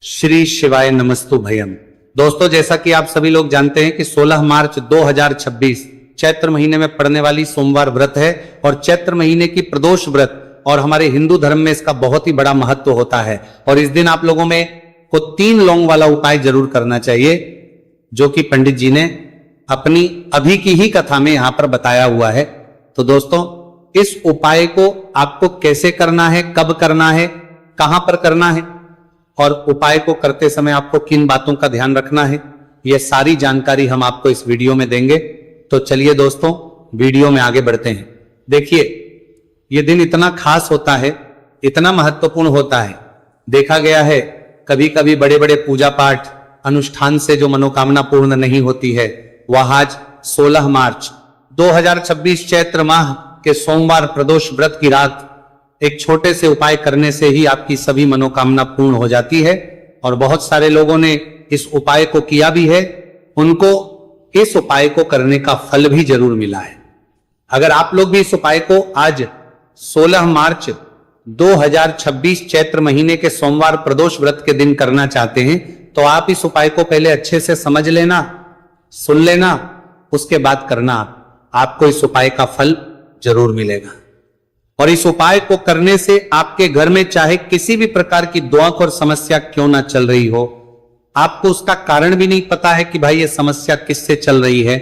श्री शिवाय नमस्तु भयम। दोस्तों, जैसा कि आप सभी लोग जानते हैं कि 16 मार्च 2026 चैत्र महीने में पड़ने वाली सोमवार व्रत है और चैत्र महीने की प्रदोष व्रत और हमारे हिंदू धर्म में इसका बहुत ही बड़ा महत्व होता है। और इस दिन आप लोगों में को 3 लौंग वाला उपाय जरूर करना चाहिए, जो कि पंडित जी ने अपनी अभी की ही कथा में यहां पर बताया हुआ है। तो दोस्तों, इस उपाय को आपको कैसे करना है, कब करना है, कहां पर करना है और उपाय को करते समय आपको किन बातों का ध्यान रखना है, यह सारी जानकारी हम आपको इस वीडियो में देंगे। तो चलिए दोस्तों, वीडियो में आगे बढ़ते हैं। देखिए, यह दिन इतना खास होता है, इतना महत्वपूर्ण होता है। देखा गया है कभी कभी बड़े बड़े पूजा पाठ अनुष्ठान से जो मनोकामना पूर्ण नहीं होती है, वह आज 16 मार्च 2026 चैत्र माह के सोमवार प्रदोष व्रत की रात एक छोटे से उपाय करने से ही आपकी सभी मनोकामना पूर्ण हो जाती है। और बहुत सारे लोगों ने इस उपाय को किया भी है, उनको इस उपाय को करने का फल भी जरूर मिला है। अगर आप लोग भी इस उपाय को आज 16 मार्च 2026 चैत्र महीने के सोमवार प्रदोष व्रत के दिन करना चाहते हैं, तो आप इस उपाय को पहले अच्छे से समझ लेना, सुन लेना, उसके बाद करना। आपको इस उपाय का फल जरूर मिलेगा। और इस उपाय को करने से आपके घर में चाहे किसी भी प्रकार की दुआख और समस्या क्यों ना चल रही हो, आपको उसका कारण भी नहीं पता है कि भाई ये समस्या किससे चल रही है,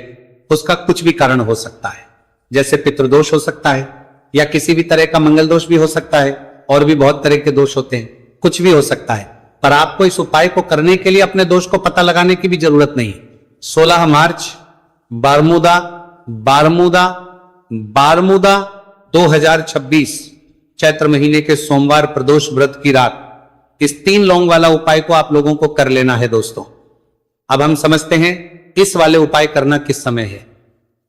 उसका कुछ भी कारण हो सकता है। जैसे पितृदोष हो सकता है, या किसी भी तरह का मंगल दोष भी हो सकता है, और भी बहुत तरह के दोष होते हैं, कुछ भी हो सकता है। पर आपको इस उपाय को करने के लिए अपने दोष को पता लगाने की भी जरूरत नहीं है। 16 मार्च बारमूदा 2026 चैत्र महीने के सोमवार प्रदोष व्रत की रात इस 3 लौंग वाला उपाय को आप लोगों को कर लेना है। दोस्तों, अब हम समझते हैं इस वाले उपाय करना किस समय है।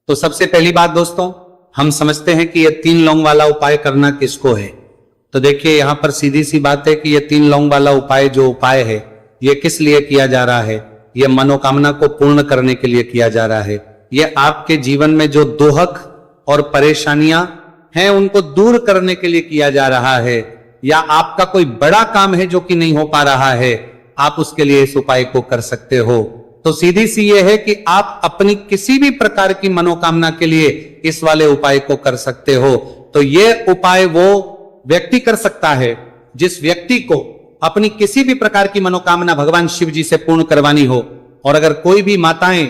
तो सबसे पहली बात दोस्तों, हम समझते हैं कि यह 3 लौंग वाला उपाय करना किसको है। तो देखिए, यहां पर सीधी सी बात है कि यह 3 लौंग वाला उपाय जो उपाय है, यह किस लिए किया जा रहा है। यह मनोकामना को पूर्ण करने के लिए किया जा रहा है। यह आपके जीवन में जो दोहक और परेशानियां हैं उनको दूर करने के लिए किया जा रहा है, या आपका कोई बड़ा काम है जो कि नहीं हो पा रहा है, आप उसके लिए इस उपाय को कर सकते हो। तो सीधी सी ये है कि आप अपनी किसी भी प्रकार की मनोकामना के लिए इस वाले उपाय को कर सकते हो। तो ये उपाय वो व्यक्ति कर सकता है जिस व्यक्ति को अपनी किसी भी प्रकार की मनोकामना भगवान शिव जी से पूर्ण करवानी हो। और अगर कोई भी माताएं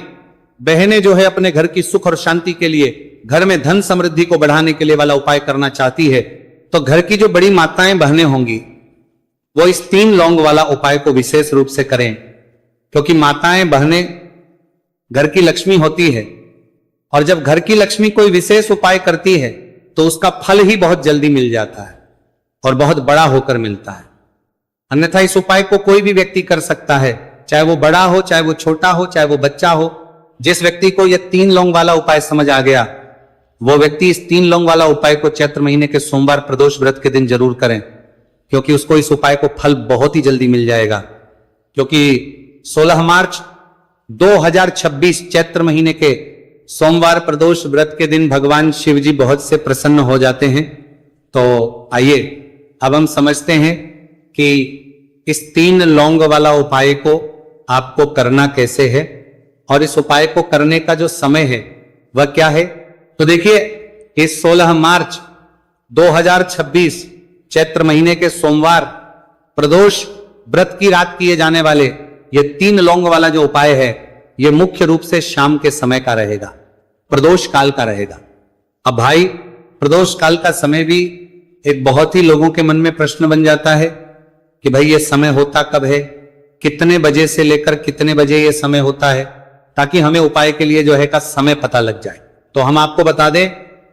बहनें जो है अपने घर की सुख और शांति के लिए, घर में धन समृद्धि को बढ़ाने के लिए वाला उपाय करना चाहती है, तो घर की जो बड़ी माताएं बहनें होंगी वो इस 3 लौंग वाला उपाय को विशेष रूप से करें, क्योंकि माताएं बहनें घर की लक्ष्मी होती है। और जब घर की लक्ष्मी कोई विशेष उपाय करती है तो उसका फल ही बहुत जल्दी मिल जाता है और बहुत बड़ा होकर मिलता है। अन्यथा इस उपाय को कोई भी व्यक्ति कर सकता है, चाहे वो बड़ा हो, चाहे वो छोटा हो, चाहे वो बच्चा हो। जिस व्यक्ति को यह 3 लौंग वाला उपाय समझ आ गया, वो व्यक्ति इस 3 लौंग वाला उपाय को चैत्र महीने के सोमवार प्रदोष व्रत के दिन जरूर करें, क्योंकि उसको इस उपाय को फल बहुत ही जल्दी मिल जाएगा। क्योंकि 16 मार्च 2026 चैत्र महीने के सोमवार प्रदोष व्रत के दिन भगवान शिव जी बहुत से प्रसन्न हो जाते हैं। तो आइए अब हम समझते हैं कि इस 3 लौंग वाला उपाय को आपको करना कैसे है और इस उपाय को करने का जो समय है वह क्या है। तो देखिए, इस 16 मार्च 2026 चैत्र महीने के सोमवार प्रदोष व्रत की रात किए जाने वाले ये 3 लौंग वाला जो उपाय है, ये मुख्य रूप से शाम के समय का रहेगा, प्रदोष काल का रहेगा। अब भाई, प्रदोष काल का समय भी एक बहुत ही लोगों के मन में प्रश्न बन जाता है कि भाई ये समय होता कब है, कितने बजे से लेकर कितने बजे ये समय होता है, ताकि हमें उपाय के लिए जो है का समय पता लग जाए। तो हम आपको बता दें,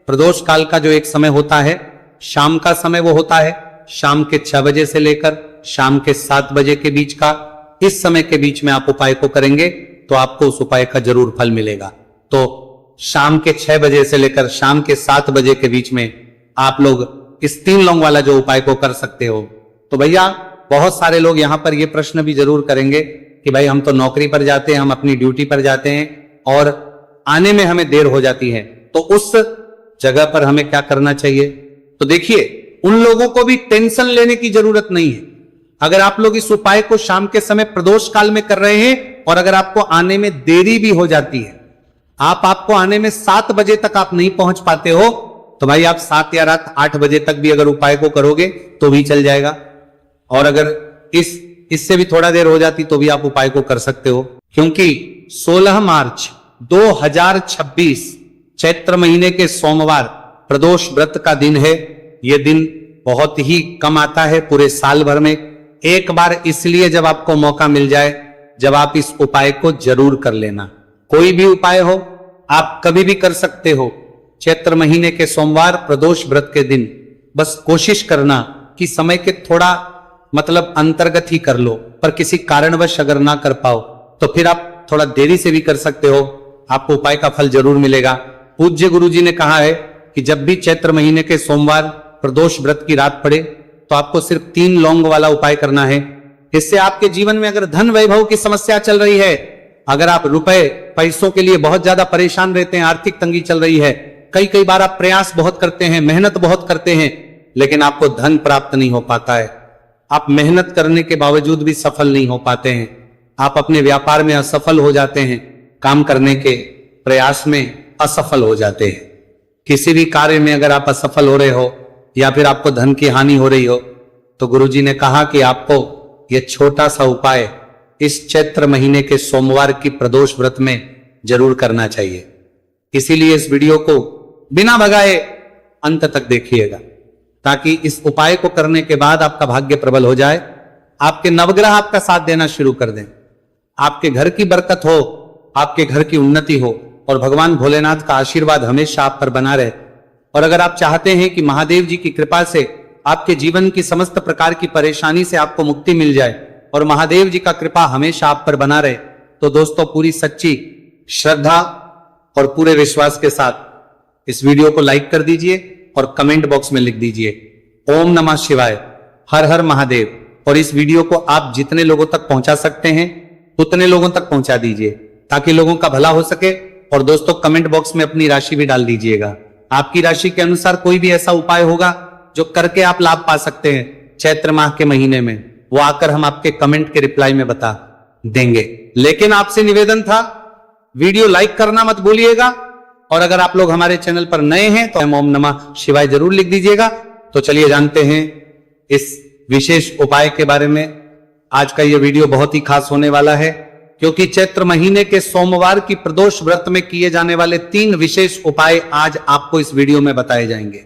प्रदोष काल का जो एक समय होता है, शाम का समय वो होता है शाम के 6 बजे से लेकर शाम के 7 बजे के बीच का। इस समय के बीच में आप उपाय को करेंगे तो आपको उस उपाय का जरूर फल मिलेगा। तो शाम के 6 बजे से लेकर शाम के 7 बजे के बीच में आप लोग इस 3 लौंग वाला जो उपाय को कर सकते हो। तो भैया, बहुत सारे लोग यहां पर ये प्रश्न भी जरूर करेंगे कि भाई हम तो नौकरी पर जाते हैं, हम अपनी ड्यूटी पर जाते हैं और आने में हमें देर हो जाती है, तो उस जगह पर हमें क्या करना चाहिए। तो देखिए, उन लोगों को भी टेंशन लेने की जरूरत नहीं है। अगर आप लोग इस उपाय को शाम के समय प्रदोष काल में कर रहे हैं और अगर आपको आने में देरी भी हो जाती है, आपको आने में 7 बजे तक आप नहीं पहुंच पाते हो, तो भाई आप 7 या रात 8 बजे तक भी अगर उपाय को करोगे तो भी चल जाएगा। और अगर इससे भी थोड़ा देर हो जाती तो भी आप उपाय को कर सकते हो, क्योंकि 16 मार्च 2026 चैत्र महीने के सोमवार प्रदोष व्रत का दिन है। यह दिन बहुत ही कम आता है पूरे साल भर में, एक बार इसलिए जब आपको मौका मिल जाए, जब आप इस उपाय को जरूर कर लेना। कोई भी उपाय हो आप कभी भी कर सकते हो, चैत्र महीने के सोमवार प्रदोष व्रत के दिन बस कोशिश करना कि समय के थोड़ा अंतर्गत ही कर लो, पर किसी कारणवश अगर ना कर पाओ तो फिर आप थोड़ा देरी से भी कर सकते हो, आपको उपाय का फल जरूर मिलेगा। पूज्य गुरुजी ने कहा है कि जब भी चैत्र महीने के सोमवार प्रदोष व्रत की रात पड़े तो आपको सिर्फ 3 लौंग वाला उपाय करना है। इससे आपके जीवन में अगर धन वैभव की समस्या चल रही है, अगर आप रुपए पैसों के लिए बहुत ज्यादा परेशान रहते हैं, आर्थिक तंगी चल रही है, कई बार आप प्रयास बहुत करते हैं, मेहनत बहुत करते हैं, लेकिन आपको धन प्राप्त नहीं हो पाता है, आप मेहनत करने के बावजूद भी सफल नहीं हो पाते हैं, आप अपने व्यापार में असफल हो जाते हैं, काम करने के प्रयास में असफल हो जाते हैं, किसी भी कार्य में अगर आप असफल हो रहे हो या फिर आपको धन की हानि हो रही हो, तो गुरुजी ने कहा कि आपको यह छोटा सा उपाय इस चैत्र महीने के सोमवार की प्रदोष व्रत में जरूर करना चाहिए। इसीलिए इस वीडियो को बिना भगाए अंत तक देखिएगा, ताकि इस उपाय को करने के बाद आपका भाग्य प्रबल हो जाए, आपके नवग्रह आपका साथ देना शुरू कर दें, आपके घर की बरकत हो, आपके घर की उन्नति हो और भगवान भोलेनाथ का आशीर्वाद हमेशा आप पर बना रहे। और अगर आप चाहते हैं कि महादेव जी की कृपा से आपके जीवन की समस्त प्रकार की परेशानी से आपको मुक्ति मिल जाए और महादेव जी का कृपा हमेशा आप पर बना रहे, तो दोस्तों पूरी सच्ची श्रद्धा और पूरे विश्वास के साथ इस वीडियो को लाइक कर दीजिए और कमेंट बॉक्स में लिख दीजिए ओम नमः शिवाय, हर हर महादेव। और इस वीडियो को आप जितने लोगों तक पहुंचा सकते हैं उतने लोगों तक पहुंचा दीजिए, ताकि लोगों का भला हो सके। और दोस्तों कमेंट बॉक्स में अपनी राशि भी डाल दीजिएगा, आपकी राशि के अनुसार कोई भी ऐसा उपाय होगा जो करके आप लाभ पा सकते हैं चैत्र माह के महीने में, वो आकर हम आपके कमेंट के रिप्लाई में बता देंगे। लेकिन आपसे निवेदन था, वीडियो लाइक करना मत भूलिएगा, और अगर आप लोग हमारे चैनल पर नए हैं तो ओम नमः शिवाय जरूर लिख दीजिएगा। तो चलिए जानते हैं इस विशेष उपाय के बारे में। आज का यह वीडियो बहुत ही खास होने वाला है, क्योंकि चैत्र महीने के सोमवार की प्रदोष व्रत में किए जाने वाले 3 विशेष उपाय आज आपको इस वीडियो में बताए जाएंगे।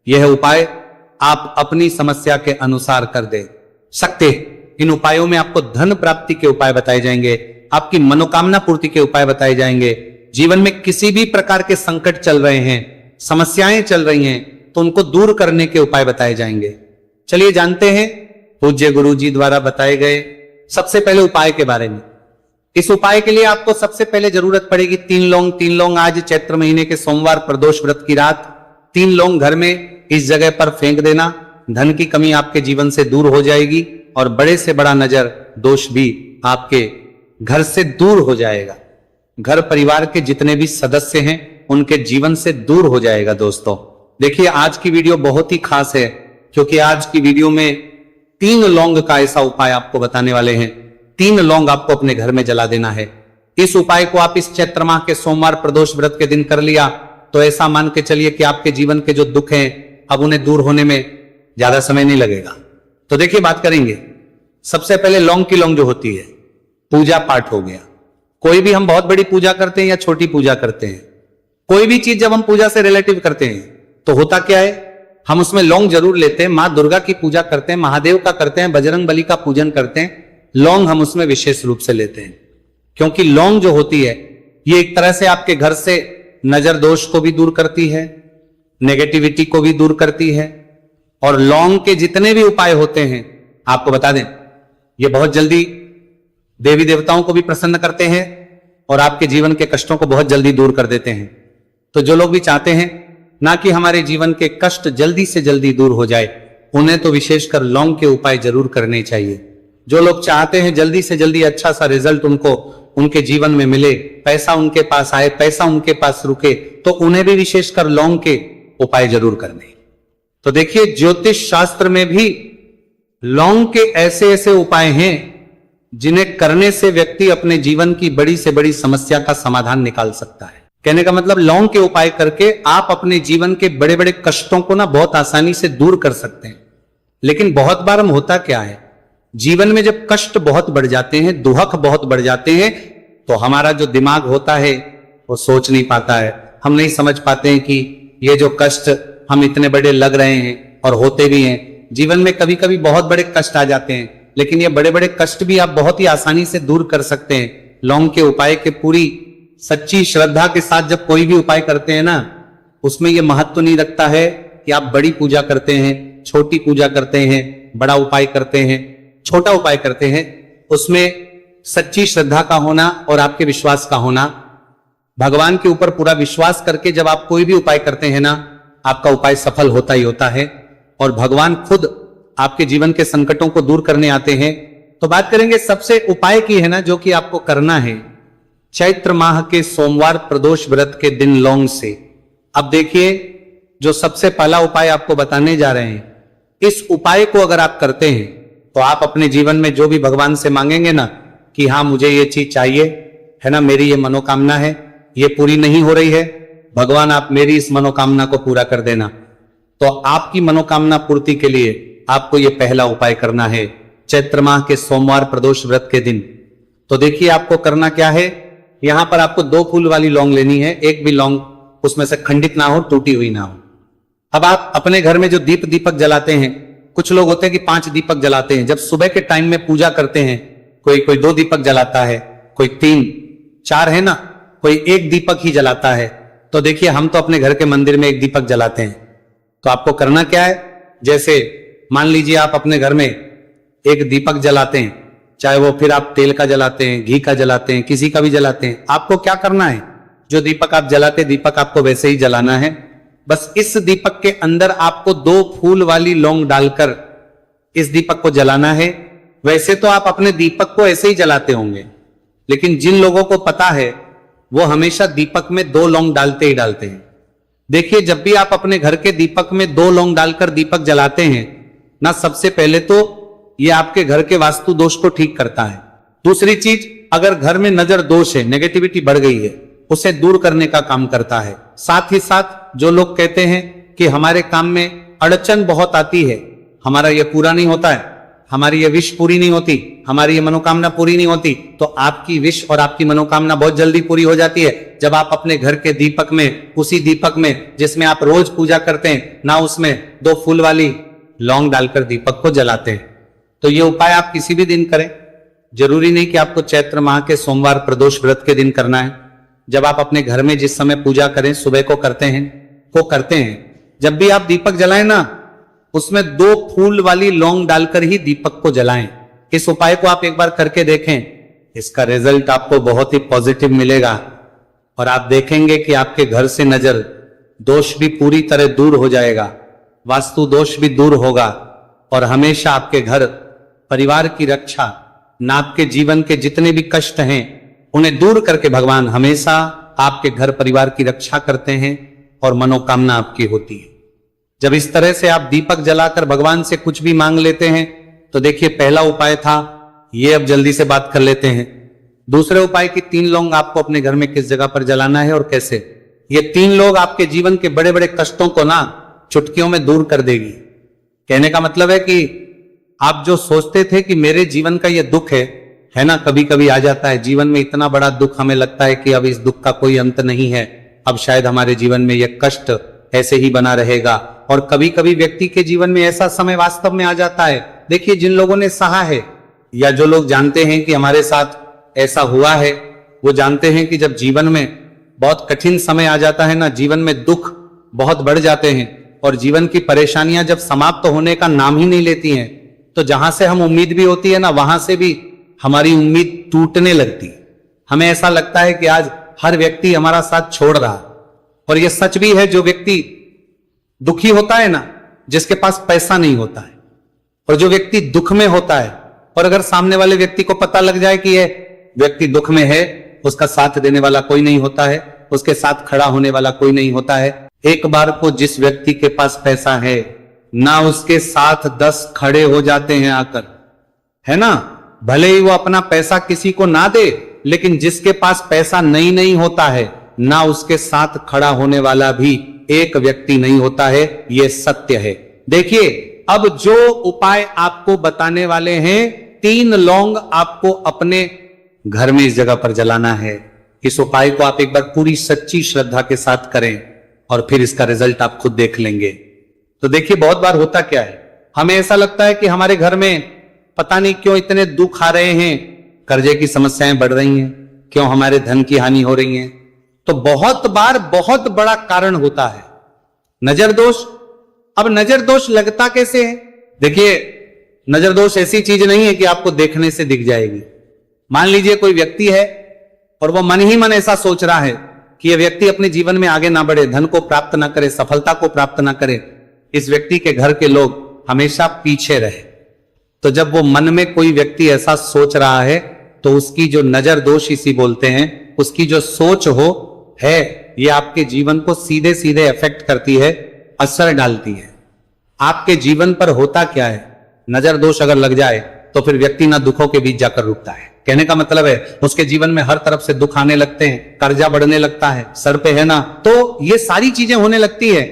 यह उपाय आप अपनी समस्या के अनुसार कर दे सकते। इन उपायों में आपको धन प्राप्ति के उपाय बताए जाएंगे, आपकी मनोकामना पूर्ति के उपाय बताए जाएंगे। जीवन में किसी भी प्रकार के संकट चल रहे हैं, समस्याएं चल रही हैं, तो उनको दूर करने के उपाय बताए जाएंगे। चलिए जानते हैं पूज्य गुरु जी द्वारा बताए गए सबसे पहले उपाय के बारे में। इस उपाय के लिए आपको सबसे पहले जरूरत पड़ेगी 3 लौंग। 3 लौंग आज चैत्र महीने के सोमवार प्रदोष व्रत की रात 3 लौंग घर में इस जगह पर फेंक देना। धन की कमी आपके जीवन से दूर हो जाएगी और बड़े से बड़ा नजर दोष भी आपके घर से दूर हो जाएगा। घर परिवार के जितने भी सदस्य हैं उनके जीवन से दूर हो जाएगा। दोस्तों देखिए आज की वीडियो बहुत ही खास है, क्योंकि आज की वीडियो में 3 लौंग का ऐसा उपाय आपको बताने वाले हैं। 3 लौंग आपको अपने घर में जला देना है। इस उपाय को आप इस चैत्र माह के सोमवार प्रदोष व्रत के दिन कर लिया तो ऐसा मान के चलिए कि आपके जीवन के जो दुख हैं अब उन्हें दूर होने में ज्यादा समय नहीं लगेगा। तो देखिए बात करेंगे सबसे पहले लौंग की लौंग जो होती है, पूजा पाठ हो गया। कोई भी हम बहुत बड़ी पूजा करते हैं या छोटी पूजा करते हैं, कोई भी चीज जब हम पूजा से रिलेटिव करते हैं तो होता क्या है, हम उसमें लौंग जरूर लेते हैं। मां दुर्गा की पूजा करते हैं, महादेव का करते हैं, बजरंग बली का पूजन करते हैं, लौंग हम उसमें विशेष रूप से लेते हैं। क्योंकि लौंग जो होती है ये एक तरह से आपके घर से नजर दोष को भी दूर करती है, नेगेटिविटी को भी दूर करती है। और लौंग के जितने भी उपाय होते हैं आपको बता दें, ये बहुत जल्दी देवी देवताओं को भी प्रसन्न करते हैं और आपके जीवन के कष्टों को बहुत जल्दी दूर कर देते हैं। तो जो लोग भी चाहते हैं ना कि हमारे जीवन के कष्ट जल्दी से जल्दी दूर हो जाए, उन्हें तो विशेषकर लौंग के उपाय जरूर करने चाहिए। जो लोग चाहते हैं जल्दी से जल्दी अच्छा सा रिजल्ट उनको उनके जीवन में मिले, पैसा उनके पास आए, पैसा उनके पास रुके, तो उन्हें भी विशेषकर लौंग के उपाय जरूर करने। तो देखिए ज्योतिष शास्त्र में भी लौंग के ऐसे ऐसे उपाय हैं जिन्हें करने से व्यक्ति अपने जीवन की बड़ी से बड़ी समस्या का समाधान निकाल सकता है। कहने का मतलब लौंग के उपाय करके आप अपने जीवन के बड़े बड़े कष्टों को ना बहुत आसानी से दूर कर सकते हैं। लेकिन बहुत बार हम होता क्या है, जीवन में जब कष्ट बहुत बढ़ जाते हैं, दुहक बहुत बढ़ जाते हैं, तो हमारा जो दिमाग होता है वो सोच नहीं पाता है। हम नहीं समझ पाते हैं कि ये जो कष्ट हम इतने बड़े लग रहे हैं और होते भी हैं। जीवन में कभी कभी बहुत बड़े कष्ट आ जाते हैं, लेकिन ये बड़े बड़े कष्ट भी आप बहुत ही आसानी से दूर कर सकते हैं लौंग के उपाय के पूरी सच्ची श्रद्धा के साथ। जब कोई भी उपाय करते हैं ना, उसमें यह महत्व नहीं रखता है कि आप बड़ी पूजा करते हैं, छोटी पूजा करते हैं, बड़ा उपाय करते हैं, छोटा उपाय करते हैं। उसमें सच्ची श्रद्धा का होना और आपके विश्वास का होना, भगवान के ऊपर पूरा विश्वास करके जब आप कोई भी उपाय करते हैं ना, आपका उपाय सफल होता ही होता है और भगवान खुद आपके जीवन के संकटों को दूर करने आते हैं। तो बात करेंगे सबसे उपाय की है ना, जो कि आपको करना है चैत्र माह के सोमवार प्रदोष व्रत के दिन लौंग से। अब देखिए, जो सबसे पहला उपाय आपको बताने जा रहे हैं, इस उपाय को अगर आप करते हैं तो आप अपने जीवन में जो भी भगवान से मांगेंगे ना कि हाँ मुझे ये चीज चाहिए है ना, मेरी ये मनोकामना है, ये पूरी नहीं हो रही है, भगवान आप मेरी इस मनोकामना को पूरा कर देना। तो आपकी मनोकामना पूर्ति के लिए आपको ये पहला उपाय करना है चैत्र माह के सोमवार प्रदोष व्रत के दिन। तो देखिए आपको करना क्या है, यहां पर आपको 2 फूल वाली लौंग लेनी है। एक भी लौंग उसमें से खंडित ना हो, टूटी हुई ना हो। अब आप अपने घर में जो दीपक जलाते हैं, कुछ लोग होते हैं कि 5 दीपक जलाते हैं। जब सुबह के टाइम में पूजा करते हैं, कोई 2 दीपक जलाता है, कोई 3 4 है ना, कोई 1 दीपक ही जलाता है। तो देखिए हम तो अपने घर के मंदिर में 1 दीपक जलाते हैं। तो आपको करना क्या है, जैसे मान लीजिए आप अपने घर में 1 दीपक जलाते हैं, चाहे वो फिर आप तेल का जलाते हैं, घी का जलाते हैं, किसी का भी जलाते हैं। आपको क्या करना है, जो दीपक आप जलाते दीपक आपको वैसे ही जलाना है। बस इस दीपक के अंदर आपको 2 फूल वाली लौंग डालकर इस दीपक को जलाना है। वैसे तो आप अपने दीपक को ऐसे ही जलाते होंगे, लेकिन जिन लोगों को पता है वो हमेशा दीपक में 2 लौंग डालते ही डालते हैं। देखिए जब भी आप अपने घर के दीपक में 2 लौंग डालकर दीपक जलाते हैं ना, सबसे पहले तो ये आपके घर के वास्तु दोष को ठीक करता है। दूसरी चीज, अगर घर में नजर दोष है, नेगेटिविटी बढ़ गई है, उसे दूर करने का काम करता है। साथ ही साथ जो लोग कहते हैं कि हमारे काम में अड़चन बहुत आती है, हमारा ये पूरा नहीं होता है, हमारी ये विश पूरी नहीं होती, हमारी ये मनोकामना पूरी नहीं होती, तो आपकी विश और आपकी मनोकामना बहुत जल्दी पूरी हो जाती है जब आप अपने घर के दीपक में, उसी दीपक में जिसमें आप रोज पूजा करते हैं ना, उसमें 2 फूल वाली लौंग डालकर दीपक को जलाते हैं। तो ये उपाय आप किसी भी दिन करें, जरूरी नहीं कि आपको चैत्र माह के सोमवार प्रदोष व्रत के दिन करना है। जब आप अपने घर में जिस समय पूजा करें, सुबह को करते हैं, जब भी आप दीपक जलाएं ना, उसमें 2 फूल वाली लौंग डालकर ही दीपक को जलाएं। इस उपाय को आप एक बार करके देखें, इसका रिजल्ट आपको बहुत ही पॉजिटिव मिलेगा और आप देखेंगे कि आपके घर से नजर दोष भी पूरी तरह दूर हो जाएगा, वास्तु दोष भी दूर होगा और हमेशा आपके घर परिवार की रक्षा, ना आपके जीवन के जितने भी कष्ट हैं उन्हें दूर करके भगवान हमेशा आपके घर परिवार की रक्षा करते हैं और मनोकामना आपकी होती है। जब इस तरह से आप दीपक जलाकर भगवान से कुछ भी मांग लेते हैं, तो देखिए पहला उपाय था ये, अब जल्दी से बात कर लेते हैं दूसरे उपाय की। 3 लौंग आपको अपने घर में किस जगह पर जलाना है और कैसे। ये 3 लोग आपके जीवन के बड़े बड़े कष्टों को ना चुटकियों में दूर कर देगी। कहने का मतलब है कि आप जो सोचते थे कि मेरे जीवन का ये दुख है ना, कभी कभी आ जाता है जीवन में इतना बड़ा दुख, हमें लगता है कि अब इस दुख का कोई अंत नहीं है, अब शायद हमारे जीवन में यह कष्ट ऐसे ही बना रहेगा। और कभी कभी व्यक्ति के जीवन में ऐसा समय वास्तव में आ जाता है, देखिए जिन लोगों ने सहा है या जो लोग जानते हैं कि हमारे साथ ऐसा हुआ है, वो जानते हैं कि जब जीवन में बहुत कठिन समय आ जाता है ना, जीवन में दुख बहुत बढ़ जाते हैं और जीवन की परेशानियां जब समाप्त होने का नाम ही नहीं लेती हैं, तो जहां से हम उम्मीद भी होती है ना, वहां से भी हमारी उम्मीद टूटने लगती है। हमें ऐसा लगता है कि आज हर व्यक्ति हमारा साथ छोड़ रहा, और यह सच भी है। जो व्यक्ति दुखी होता है ना, जिसके पास पैसा नहीं होता है, और जो व्यक्ति दुख में होता है, और अगर सामने वाले व्यक्ति को पता लग जाए कि यह व्यक्ति दुख में है, उसका साथ देने वाला कोई नहीं होता है, उसके साथ खड़ा होने वाला कोई नहीं होता है। एक बार को जिस व्यक्ति के पास पैसा है ना उसके साथ 10 खड़े हो जाते हैं आकर, है ना। भले ही वो अपना पैसा किसी को ना दे, लेकिन जिसके पास पैसा नहीं होता है, ना उसके साथ खड़ा होने वाला भी एक व्यक्ति नहीं होता है। ये सत्य है। देखिए, अब जो उपाय आपको बताने वाले हैं, 3 लौंग आपको अपने घर में इस जगह पर जलाना है। इस उपाय को आप एक बार पूरी सच्ची श्रद्धा के साथ करें और फिर इसका रिजल्ट आप खुद देख लेंगे। तो देखिए, बहुत बार होता क्या है, हमें ऐसा लगता है कि हमारे घर में पता नहीं क्यों इतने दुख आ रहे हैं, कर्जे की समस्याएं बढ़ रही हैं, क्यों हमारे धन की हानि हो रही है। तो बहुत बार बहुत बड़ा कारण होता है नजर दोष। अब नजर दोष लगता कैसे है? देखिए, नजर दोष ऐसी चीज नहीं है कि आपको देखने से दिख जाएगी। मान लीजिए कोई व्यक्ति है और वो मन ही मन ऐसा सोच रहा है कि यह व्यक्ति अपने जीवन में आगे ना बढ़े, धन को प्राप्त ना करे, सफलता को प्राप्त ना करे, इस व्यक्ति के घर के लोग हमेशा पीछे रहे। तो जब वो मन में कोई व्यक्ति ऐसा सोच रहा है, तो उसकी जो नजर दोष इसी बोलते हैं, उसकी जो सोच हो है, ये आपके जीवन को सीधे सीधे अफेक्ट करती है, असर डालती है। आपके जीवन पर होता क्या है, नजर दोष अगर लग जाए तो फिर व्यक्ति ना दुखों के बीच जाकर रुकता है। कहने का मतलब है, उसके जीवन में हर तरफ से दुख आने लगते हैं, कर्जा बढ़ने लगता है, सर पे है ना, तो ये सारी चीजें होने लगती है।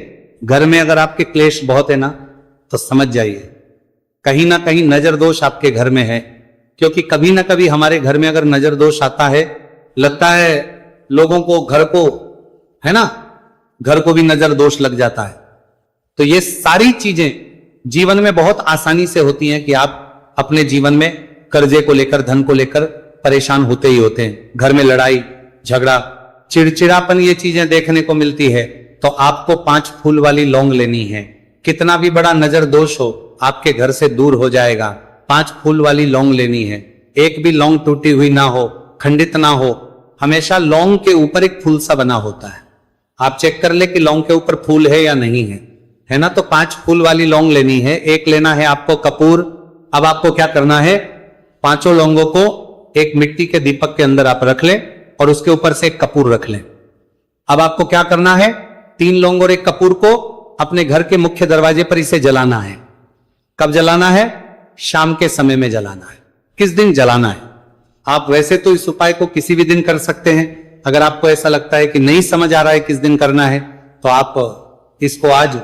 घर में अगर आपके क्लेश बहुत है ना, तो समझ जाइए कहीं ना कहीं नजर दोष आपके घर में है। क्योंकि कभी ना कभी हमारे घर में अगर नजर दोष आता है, लगता है लोगों को, घर को, है ना, घर को भी नजर दोष लग जाता है। तो ये सारी चीजें जीवन में बहुत आसानी से होती हैं कि आप अपने जीवन में कर्जे को लेकर, धन को लेकर परेशान होते ही होते हैं। घर में लड़ाई झगड़ा, चिड़चिड़ापन, ये चीजें देखने को मिलती है। तो आपको 5 फूल वाली लौंग लेनी है। कितना भी बड़ा नजर दोष हो, आपके घर से दूर हो जाएगा। 5 फूल वाली लौंग लेनी है। एक भी लौंग टूटी हुई ना हो, खंडित ना हो। हमेशा लौंग के ऊपर एक फूल सा बना होता है। आप चेक कर ले कि लौंग के ऊपर फूल है या नहीं है ना। तो 5 फूल वाली लौंग लेनी है। एक लेना है आपको कपूर। अब आपको क्या करना है, 5 लौंगों को एक मिट्टी के दीपक के अंदर आप रख लें और उसके ऊपर से एक कपूर रख लें। अब आपको क्या करना है, 3 लौंग और एक कपूर को अपने घर के मुख्य दरवाजे पर इसे जलाना है। कब जलाना है? शाम के समय में जलाना है। किस दिन जलाना है? आप वैसे तो इस उपाय को किसी भी दिन कर सकते हैं। अगर आपको ऐसा लगता है कि नहीं समझ आ रहा है किस दिन करना है, तो आप इसको आज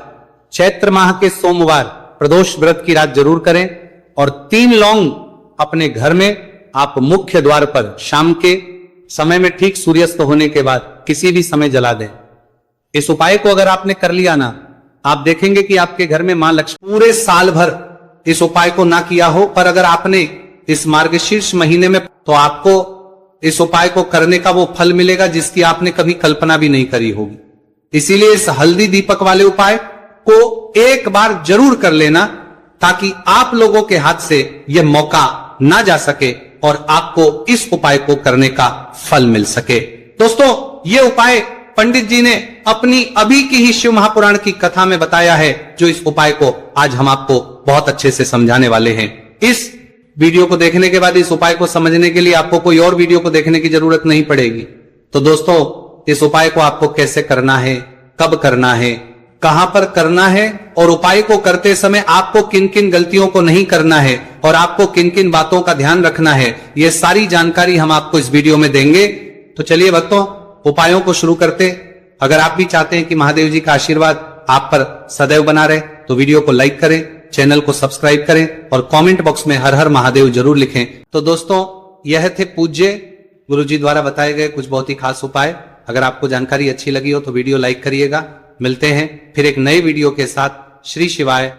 चैत्र माह के सोमवार प्रदोष व्रत की रात जरूर करें। और 3 लौंग अपने घर में आप मुख्य द्वार पर शाम के समय में, ठीक सूर्यास्त होने के बाद किसी भी समय जला दें। इस उपाय को अगर आपने कर लिया ना, आप देखेंगे कि आपके घर में मां लक्ष्मी, पूरे साल भर इस उपाय को ना किया हो, पर अगर आपने इस मार्गशीर्ष महीने में, तो आपको इस उपाय को करने का वो फल मिलेगा जिसकी आपने कभी कल्पना भी नहीं करी होगी। इसीलिए इस हल्दी दीपक वाले उपाय को एक बार जरूर कर लेना, ताकि आप लोगों के हाथ से यह मौका ना जा सके और आपको इस उपाय को करने का फल मिल सके। दोस्तों, यह उपाय पंडित जी ने अपनी अभी की ही शिव महापुराण की कथा में बताया है, जो इस उपाय को आज हम आपको बहुत अच्छे से समझाने वाले हैं। इस वीडियो को देखने के बाद इस उपाय को समझने के लिए आपको कोई और वीडियो को देखने की जरूरत नहीं पड़ेगी। तो दोस्तों, इस उपाय को आपको कैसे करना है, कब करना है, कहां पर करना है, और उपाय को करते समय आपको किन किन गलतियों को नहीं करना है और आपको किन किन बातों का ध्यान रखना है, यह सारी जानकारी हम आपको इस वीडियो में देंगे। तो चलिए भक्तों, उपायों को शुरू करते। अगर आप भी चाहते हैं कि महादेव जी का आशीर्वाद आप पर सदैव बना रहे, तो वीडियो को लाइक करें, चैनल को सब्सक्राइब करें और कमेंट बॉक्स में हर हर महादेव जरूर लिखें। तो दोस्तों, यह थे पूज्य गुरुजी द्वारा बताए गए कुछ बहुत ही खास उपाय। अगर आपको जानकारी अच्छी लगी हो तो वीडियो लाइक करिएगा। मिलते हैं फिर एक नए वीडियो के साथ। श्री शिवाय।